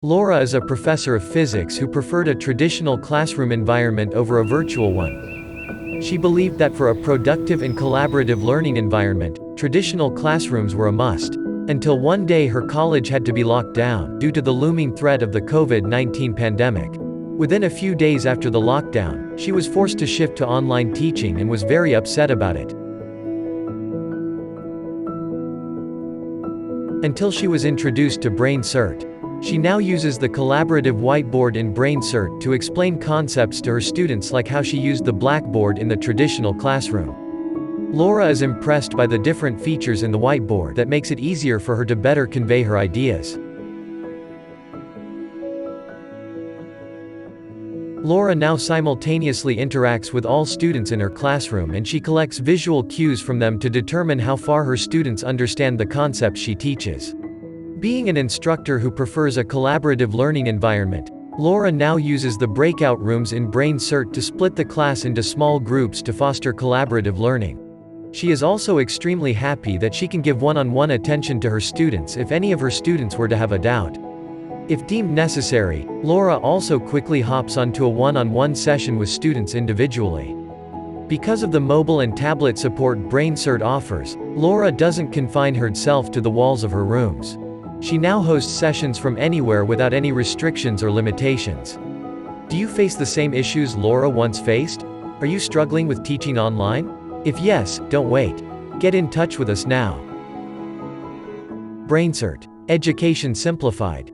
Laura is a professor of physics who preferred a traditional classroom environment over a virtual one. She believed that for a productive and collaborative learning environment, traditional classrooms were a must. Until one day her college had to be locked down, due to the looming threat of the COVID-19 pandemic. Within a few days after the lockdown, she was forced to shift to online teaching and was very upset about it. Until she was introduced to BrainCert. She now uses the collaborative whiteboard in BrainCert to explain concepts to her students, like how she used the blackboard in the traditional classroom. Laura is impressed by the different features in the whiteboard that makes it easier for her to better convey her ideas. Laura now simultaneously interacts with all students in her classroom, and she collects visual cues from them to determine how far her students understand the concepts she teaches. Being an instructor who prefers a collaborative learning environment, Laura now uses the breakout rooms in BrainCert to split the class into small groups to foster collaborative learning. She is also extremely happy that she can give one-on-one attention to her students if any of her students were to have a doubt. If deemed necessary, Laura also quickly hops onto a one-on-one session with students individually. Because of the mobile and tablet support BrainCert offers, Laura doesn't confine herself to the walls of her rooms. She now hosts sessions from anywhere without any restrictions or limitations. Do you face the same issues Laura once faced? Are you struggling with teaching online? If yes, don't wait. Get in touch with us now. BrainCert. Education simplified.